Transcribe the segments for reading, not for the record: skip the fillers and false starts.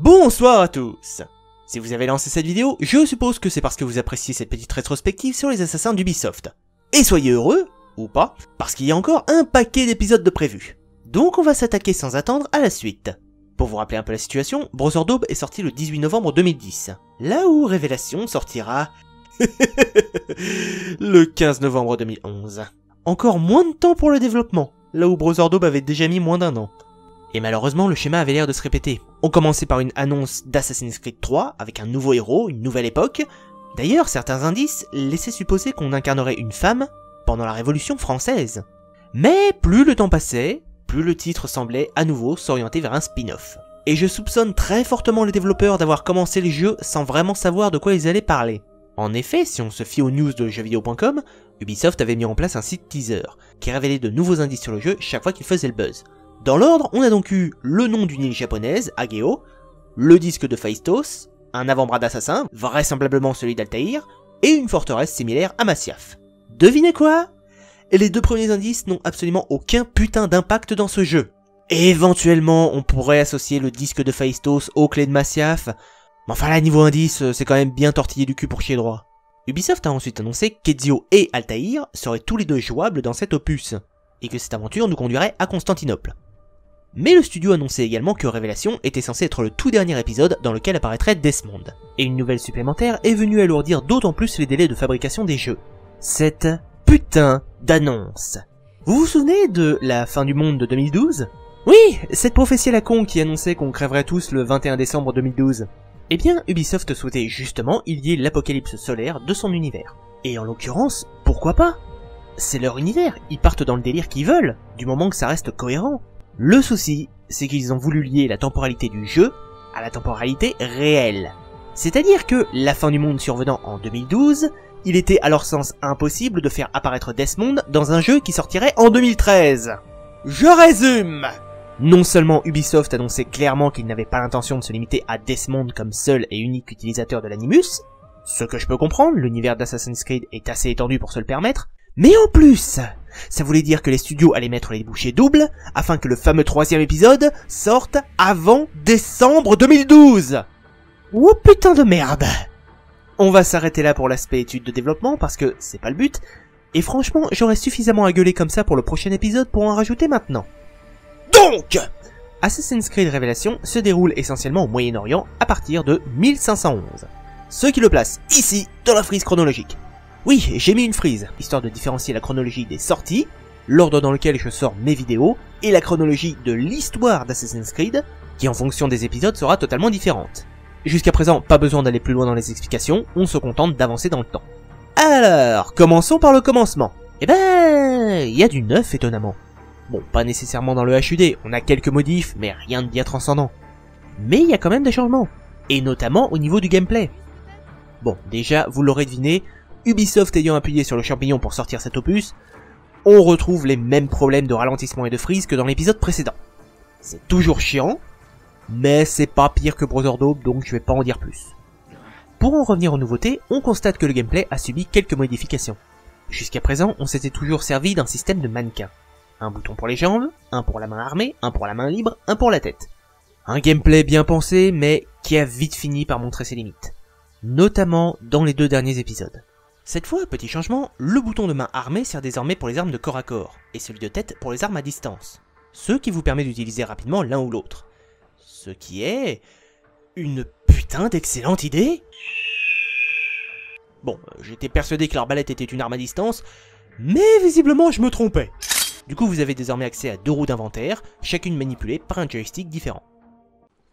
Bonsoir à tous. Si vous avez lancé cette vidéo, je suppose que c'est parce que vous appréciez cette petite rétrospective sur les assassins d'Ubisoft. Et soyez heureux, ou pas, parce qu'il y a encore un paquet d'épisodes de prévus. Donc on va s'attaquer sans attendre à la suite. Pour vous rappeler un peu la situation, Brother Daub est sorti le 18 novembre 2010, là où Révélation sortira le 15 novembre 2011. Encore moins de temps pour le développement, là où Brother Daub avait déjà mis moins d'1 an. Et malheureusement, le schéma avait l'air de se répéter. On commençait par une annonce d'Assassin's Creed 3, avec un nouveau héros, une nouvelle époque. D'ailleurs, certains indices laissaient supposer qu'on incarnerait une femme pendant la Révolution française. Mais plus le temps passait, plus le titre semblait à nouveau s'orienter vers un spin-off. Et je soupçonne très fortement les développeurs d'avoir commencé le jeu sans vraiment savoir de quoi ils allaient parler. En effet, si on se fie aux news de jeuxvideo.com, Ubisoft avait mis en place un site teaser, qui révélait de nouveaux indices sur le jeu chaque fois qu'il faisait le buzz. Dans l'ordre, on a donc eu le nom d'une île japonaise, Ageo, le disque de Phaistos, un avant-bras d'assassin, vraisemblablement celui d'Altaïr, et une forteresse similaire à Masyaf. Devinez quoi? Les deux premiers indices n'ont absolument aucun putain d'impact dans ce jeu. Éventuellement, on pourrait associer le disque de Phaistos aux clés de Masyaf, mais enfin là, niveau indice, c'est quand même bien tortillé du cul pour chier droit. Ubisoft a ensuite annoncé qu'Ezio et Altaïr seraient tous les deux jouables dans cet opus, et que cette aventure nous conduirait à Constantinople. Mais le studio annonçait également que Révélation était censé être le tout dernier épisode dans lequel apparaîtrait Desmond. Et une nouvelle supplémentaire est venue alourdir d'autant plus les délais de fabrication des jeux. Cette putain d'annonce. Vous vous souvenez de la fin du monde de 2012? Oui, cette prophétie à la con qui annonçait qu'on crèverait tous le 21 décembre 2012. Eh bien, Ubisoft souhaitait justement y lier l'apocalypse solaire de son univers. Et en l'occurrence, pourquoi pas? C'est leur univers, ils partent dans le délire qu'ils veulent, du moment que ça reste cohérent. Le souci, c'est qu'ils ont voulu lier la temporalité du jeu à la temporalité réelle. C'est-à-dire que, la fin du monde survenant en 2012, il était à leur sens impossible de faire apparaître Desmond dans un jeu qui sortirait en 2013. Je résume! Non seulement Ubisoft annonçait clairement qu'il n'avait pas l'intention de se limiter à Desmond comme seul et unique utilisateur de l'Animus, ce que je peux comprendre, l'univers d'Assassin's Creed est assez étendu pour se le permettre, mais en plus, ça voulait dire que les studios allaient mettre les bouchées doubles afin que le fameux 3e épisode sorte avant décembre 2012. Oh putain de merde. On va s'arrêter là pour l'aspect étude de développement parce que c'est pas le but, et franchement j'aurais suffisamment à gueuler comme ça pour le prochain épisode pour en rajouter maintenant. Donc, Assassin's Creed Révélation se déroule essentiellement au Moyen-Orient à partir de 1511, ce qui le place ici dans la frise chronologique. Oui, j'ai mis une frise, histoire de différencier la chronologie des sorties, l'ordre dans lequel je sors mes vidéos, et la chronologie de l'histoire d'Assassin's Creed, qui en fonction des épisodes sera totalement différente. Jusqu'à présent, pas besoin d'aller plus loin dans les explications, on se contente d'avancer dans le temps. Alors, commençons par le commencement. Eh ben, il y a du neuf étonnamment. Bon, pas nécessairement dans le HUD, on a quelques modifs, mais rien de bien transcendant. Mais il y a quand même des changements, et notamment au niveau du gameplay. Bon, déjà, vous l'aurez deviné, Ubisoft ayant appuyé sur le champignon pour sortir cet opus, on retrouve les mêmes problèmes de ralentissement et de freeze que dans l'épisode précédent. C'est toujours chiant, mais c'est pas pire que Brother Daub, donc je vais pas en dire plus. Pour en revenir aux nouveautés, on constate que le gameplay a subi quelques modifications. Jusqu'à présent, on s'était toujours servi d'un système de mannequin. Un bouton pour les jambes, un pour la main armée, un pour la main libre, un pour la tête. Un gameplay bien pensé, mais qui a vite fini par montrer ses limites. Notamment dans les 2 derniers épisodes. Cette fois, petit changement, le bouton de main armée sert désormais pour les armes de corps à corps, et celui de tête pour les armes à distance. Ce qui vous permet d'utiliser rapidement l'un ou l'autre. Ce qui est... une putain d'excellente idée. Bon, j'étais persuadé que l'arbalète était une arme à distance, mais visiblement je me trompais. Du coup, vous avez désormais accès à 2 roues d'inventaire, chacune manipulée par un joystick différent.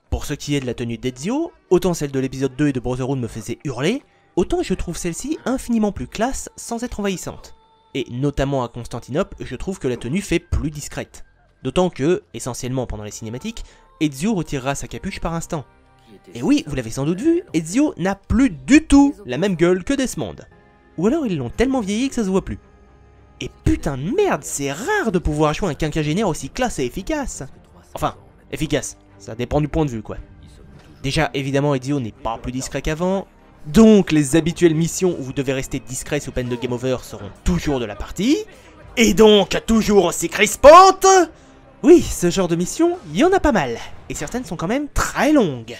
Pour ce qui est de la tenue d'Ezio, autant celle de l'épisode 2 et de Brotherhood me faisait hurler, autant je trouve celle-ci infiniment plus classe sans être envahissante. Et notamment à Constantinople, je trouve que la tenue fait plus discrète. D'autant que, essentiellement pendant les cinématiques, Ezio retirera sa capuche par instant. Et oui, vous l'avez sans doute vu, Ezio n'a plus du tout la même gueule que Desmond. Ou alors ils l'ont tellement vieilli que ça se voit plus. Et putain de merde, c'est rare de pouvoir jouer un quinquagénaire aussi classe et efficace. Enfin, efficace, ça dépend du point de vue quoi. Déjà, évidemment, Ezio n'est pas plus discret qu'avant. Donc les habituelles missions où vous devez rester discret sous peine de game over seront toujours de la partie. Et donc toujours aussi crispantes. Oui, ce genre de mission, il y en a pas mal. Et certaines sont quand même très longues.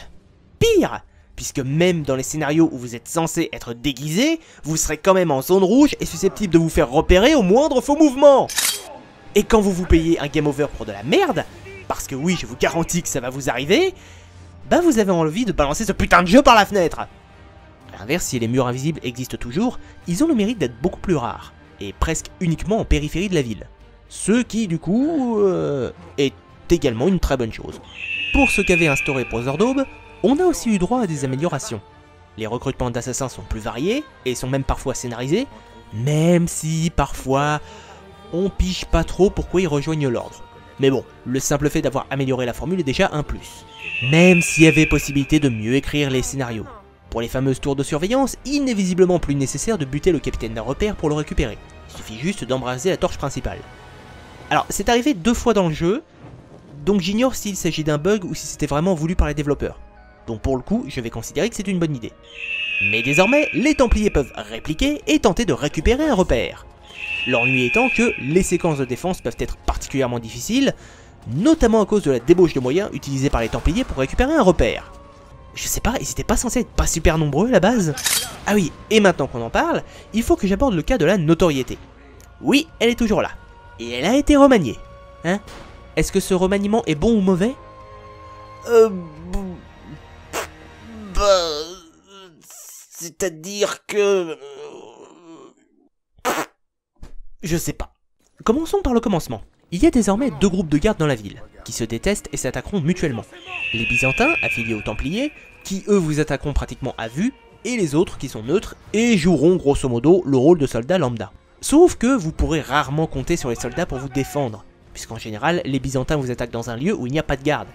pire, puisque même dans les scénarios où vous êtes censé être déguisé, vous serez quand même en zone rouge et susceptible de vous faire repérer au moindre faux mouvement. Et quand vous vous payez un game over pour de la merde, parce que oui, je vous garantis que ça va vous arriver, bah vous avez envie de balancer ce putain de jeu par la fenêtre. A l'inverse, si les murs invisibles existent toujours, ils ont le mérite d'être beaucoup plus rares, et presque uniquement en périphérie de la ville. Ce qui, du coup, est également une très bonne chose. Pour ce qu'avait instauré Brother Daube, on a aussi eu droit à des améliorations. Les recrutements d'assassins sont plus variés, et sont même parfois scénarisés, même si, parfois, on piche pas trop pourquoi ils rejoignent l'ordre. Mais bon, le simple fait d'avoir amélioré la formule est déjà un plus. Même s'il y avait possibilité de mieux écrire les scénarios. Pour les fameuses tours de surveillance, il n'est visiblement plus nécessaire de buter le capitaine d'un repère pour le récupérer. Il suffit juste d'embraser la torche principale. Alors, c'est arrivé 2 fois dans le jeu, donc j'ignore s'il s'agit d'un bug ou si c'était vraiment voulu par les développeurs. Donc pour le coup, je vais considérer que c'est une bonne idée. Mais désormais, les Templiers peuvent répliquer et tenter de récupérer un repère. L'ennui étant que les séquences de défense peuvent être particulièrement difficiles, notamment à cause de la débauche de moyens utilisés par les Templiers pour récupérer un repère. Je sais pas, ils étaient pas censés être pas super nombreux à la base? Ah oui, et maintenant qu'on en parle, il faut que j'aborde le cas de la notoriété. Oui, elle est toujours là. Et elle a été remaniée. Hein? Est-ce que ce remaniement est bon ou mauvais? C'est-à-dire que... Je sais pas. Commençons par le commencement. Il y a désormais 2 groupes de gardes dans la ville, qui se détestent et s'attaqueront mutuellement. Les Byzantins, affiliés aux Templiers, qui eux vous attaqueront pratiquement à vue, et les autres qui sont neutres, et joueront grosso modo le rôle de soldats lambda. Sauf que vous pourrez rarement compter sur les soldats pour vous défendre, puisqu'en général, les Byzantins vous attaquent dans un lieu où il n'y a pas de garde.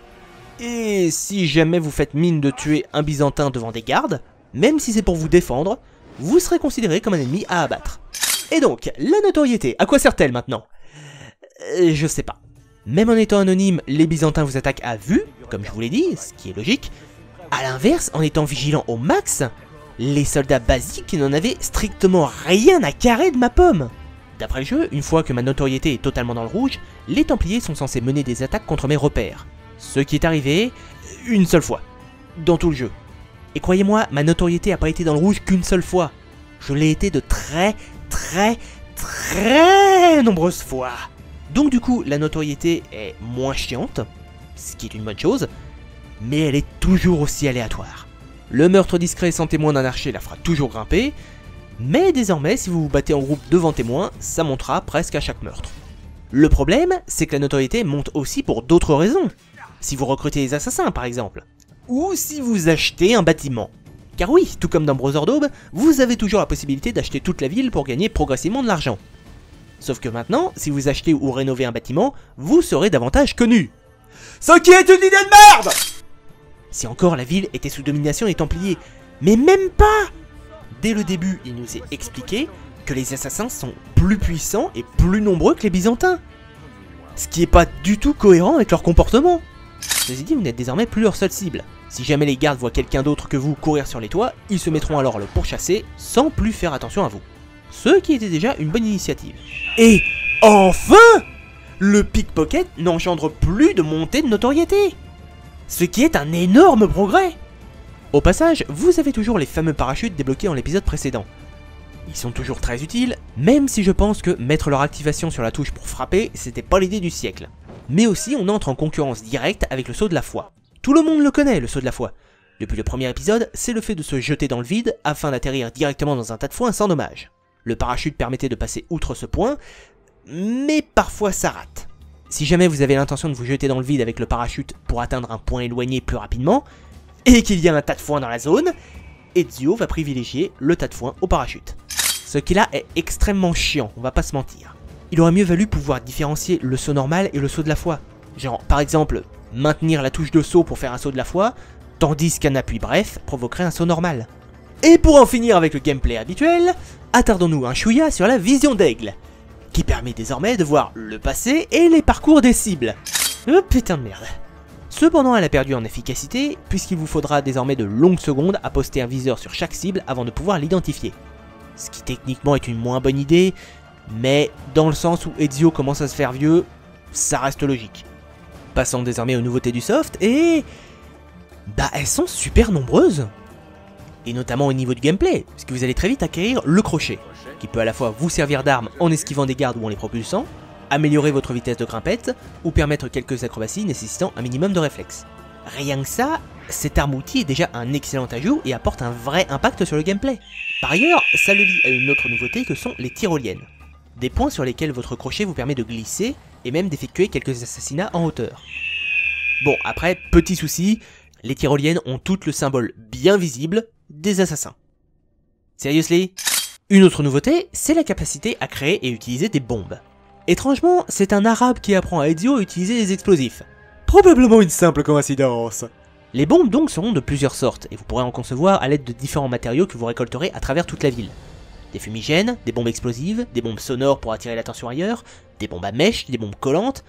Et si jamais vous faites mine de tuer un Byzantin devant des gardes, même si c'est pour vous défendre, vous serez considéré comme un ennemi à abattre. Et donc, la notoriété, à quoi sert-elle maintenant? Je sais pas. Même en étant anonyme, les Byzantins vous attaquent à vue, comme je vous l'ai dit, ce qui est logique. A l'inverse, en étant vigilant au max, les soldats basiques n'en avaient strictement rien à carrer de ma pomme. D'après le jeu, une fois que ma notoriété est totalement dans le rouge, les Templiers sont censés mener des attaques contre mes repères. Ce qui est arrivé une seule fois, dans tout le jeu. Et croyez-moi, ma notoriété n'a pas été dans le rouge qu'une seule fois. Je l'ai été de très nombreuses fois. Donc du coup, la notoriété est moins chiante, ce qui est une bonne chose, mais elle est toujours aussi aléatoire. Le meurtre discret sans témoin d'un archer la fera toujours grimper, mais désormais, si vous vous battez en groupe devant témoin, ça montera presque à chaque meurtre. Le problème, c'est que la notoriété monte aussi pour d'autres raisons. Si vous recrutez des assassins par exemple, ou si vous achetez un bâtiment. Car oui, tout comme dans Brother Daube, vous avez toujours la possibilité d'acheter toute la ville pour gagner progressivement de l'argent. Sauf que maintenant, si vous achetez ou rénovez un bâtiment, vous serez davantage connu. Ce qui est une idée de merde! Si encore la ville était sous domination des Templiers, mais même pas! Dès le début, il nous est expliqué que les assassins sont plus puissants et plus nombreux que les Byzantins. Ce qui est pas du tout cohérent avec leur comportement. Ceci dit, vous n'êtes désormais plus leur seule cible. Si jamais les gardes voient quelqu'un d'autre que vous courir sur les toits, ils se mettront alors à le pourchasser sans plus faire attention à vous. Ce qui était déjà une bonne initiative. Et enfin, le pickpocket n'engendre plus de montée de notoriété. Ce qui est un énorme progrès. Au passage, vous avez toujours les fameux parachutes débloqués dans l'épisode précédent. Ils sont toujours très utiles, même si je pense que mettre leur activation sur la touche pour frapper, c'était pas l'idée du siècle. Mais aussi, on entre en concurrence directe avec le saut de la foi. Tout le monde le connaît, le saut de la foi. Depuis le premier épisode, c'est le fait de se jeter dans le vide afin d'atterrir directement dans un tas de foin sans dommage. Le parachute permettait de passer outre ce point, mais parfois ça rate. Si jamais vous avez l'intention de vous jeter dans le vide avec le parachute pour atteindre un point éloigné plus rapidement, et qu'il y a un tas de foin dans la zone, Ezio va privilégier le tas de foin au parachute. Ce qui là est extrêmement chiant, on va pas se mentir. Il aurait mieux valu pouvoir différencier le saut normal et le saut de la foi. Genre, par exemple, maintenir la touche de saut pour faire un saut de la foi, tandis qu'un appui bref provoquerait un saut normal. Et pour en finir avec le gameplay habituel, attardons-nous un chouïa sur la vision d'aigle, qui permet désormais de voir le passé et les parcours des cibles. Oh putain de merde. Cependant, elle a perdu en efficacité, puisqu'il vous faudra désormais de longues secondes à poster un viseur sur chaque cible avant de pouvoir l'identifier. Ce qui techniquement est une moins bonne idée, mais dans le sens où Ezio commence à se faire vieux, ça reste logique. Passons désormais aux nouveautés du soft, et... Bah elles sont super nombreuses. Et notamment au niveau du gameplay, puisque vous allez très vite acquérir le crochet, qui peut à la fois vous servir d'arme en esquivant des gardes ou en les propulsant, améliorer votre vitesse de grimpette, ou permettre quelques acrobaties nécessitant un minimum de réflexe. Rien que ça, cette arme-outil est déjà un excellent ajout et apporte un vrai impact sur le gameplay. Par ailleurs, ça le lie à une autre nouveauté que sont les tyroliennes. Des points sur lesquels votre crochet vous permet de glisser et même d'effectuer quelques assassinats en hauteur. Bon, après, petit souci, les tyroliennes ont toutes le symbole bien visible des assassins. Seriously ? Une autre nouveauté, c'est la capacité à créer et utiliser des bombes. Étrangement, c'est un arabe qui apprend à Ezio à utiliser les explosifs. Probablement une simple coïncidence. Les bombes donc seront de plusieurs sortes, et vous pourrez en concevoir à l'aide de différents matériaux que vous récolterez à travers toute la ville. Des fumigènes, des bombes explosives, des bombes sonores pour attirer l'attention ailleurs, des bombes à mèche, des bombes collantes.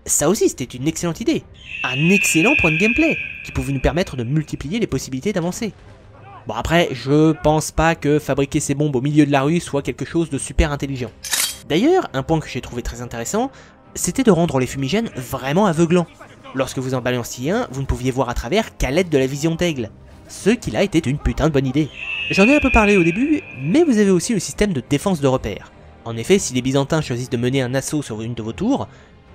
Ça aussi c'était une excellente idée. Un excellent point de gameplay, qui pouvait nous permettre de multiplier les possibilités d'avancer. Bon après, je pense pas que fabriquer ces bombes au milieu de la rue soit quelque chose de super intelligent. D'ailleurs, un point que j'ai trouvé très intéressant, c'était de rendre les fumigènes vraiment aveuglants. Lorsque vous en balanciez un, vous ne pouviez voir à travers qu'à l'aide de la vision d'aigle. Ce qui là était une putain de bonne idée. J'en ai un peu parlé au début, mais vous avez aussi le système de défense de repère. En effet, si les Byzantins choisissent de mener un assaut sur une de vos tours,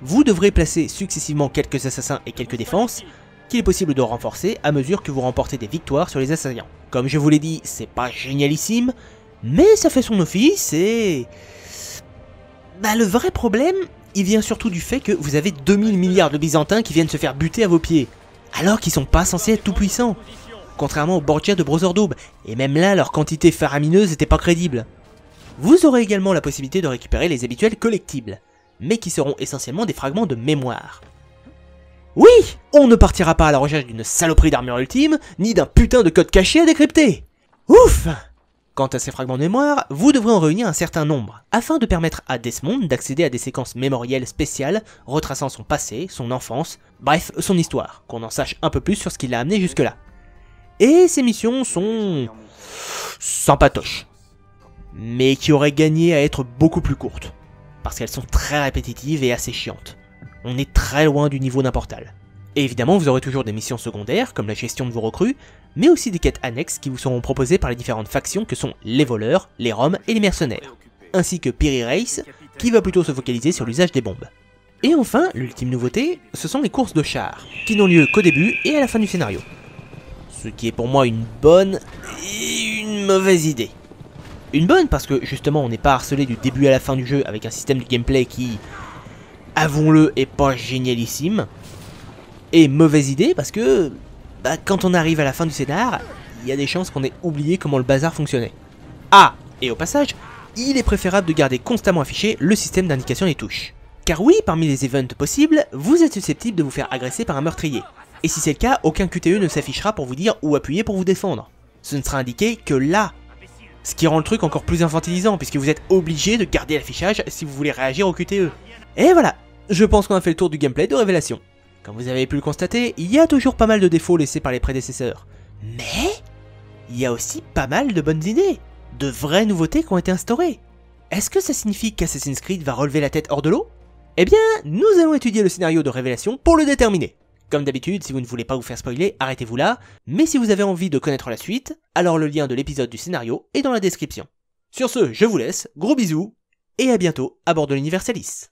vous devrez placer successivement quelques assassins et quelques défenses, qu'il est possible de renforcer à mesure que vous remportez des victoires sur les assaillants. Comme je vous l'ai dit, c'est pas génialissime, mais ça fait son office et... Bah le vrai problème, il vient surtout du fait que vous avez 2000 milliards de Byzantins qui viennent se faire buter à vos pieds, alors qu'ils sont pas censés être tout puissants, contrairement aux Borgia de Brother Daube, et même là leur quantité faramineuse n'était pas crédible. Vous aurez également la possibilité de récupérer les habituels collectibles, mais qui seront essentiellement des fragments de mémoire. Oui, on ne partira pas à la recherche d'une saloperie d'armure ultime, ni d'un putain de code caché à décrypter. Ouf! Quant à ces fragments de mémoire, vous devrez en réunir un certain nombre, afin de permettre à Desmond d'accéder à des séquences mémorielles spéciales, retraçant son passé, son enfance, bref, son histoire, qu'on en sache un peu plus sur ce qui l'a amené jusque-là. Et ces missions sont... sympatoches, mais qui auraient gagné à être beaucoup plus courtes, parce qu'elles sont très répétitives et assez chiantes. On est très loin du niveau d'un Portal. Et évidemment, vous aurez toujours des missions secondaires, comme la gestion de vos recrues, mais aussi des quêtes annexes qui vous seront proposées par les différentes factions que sont les voleurs, les roms et les mercenaires, ainsi que Piri Race, qui va plutôt se focaliser sur l'usage des bombes. Et enfin, l'ultime nouveauté, ce sont les courses de chars, qui n'ont lieu qu'au début et à la fin du scénario. Ce qui est pour moi une bonne et une mauvaise idée. Une bonne parce que justement on n'est pas harcelé du début à la fin du jeu avec un système de gameplay qui, avouons-le, est pas génialissime. Et mauvaise idée parce que, quand on arrive à la fin du scénar, il y a des chances qu'on ait oublié comment le bazar fonctionnait. Ah, et au passage, il est préférable de garder constamment affiché le système d'indication des touches. Car oui, parmi les events possibles, vous êtes susceptible de vous faire agresser par un meurtrier. Et si c'est le cas, aucun QTE ne s'affichera pour vous dire où appuyer pour vous défendre. Ce ne sera indiqué que là. Ce qui rend le truc encore plus infantilisant, puisque vous êtes obligé de garder l'affichage si vous voulez réagir au QTE. Et voilà, je pense qu'on a fait le tour du gameplay de Révélation. Comme vous avez pu le constater, il y a toujours pas mal de défauts laissés par les prédécesseurs. Mais il y a aussi pas mal de bonnes idées, de vraies nouveautés qui ont été instaurées. Est-ce que ça signifie qu'Assassin's Creed va relever la tête hors de l'eau? Eh bien, nous allons étudier le scénario de Révélation pour le déterminer. Comme d'habitude, si vous ne voulez pas vous faire spoiler, arrêtez-vous là, mais si vous avez envie de connaître la suite, alors le lien de l'épisode du scénario est dans la description. Sur ce, je vous laisse, gros bisous, et à bientôt à bord de l'Universalis.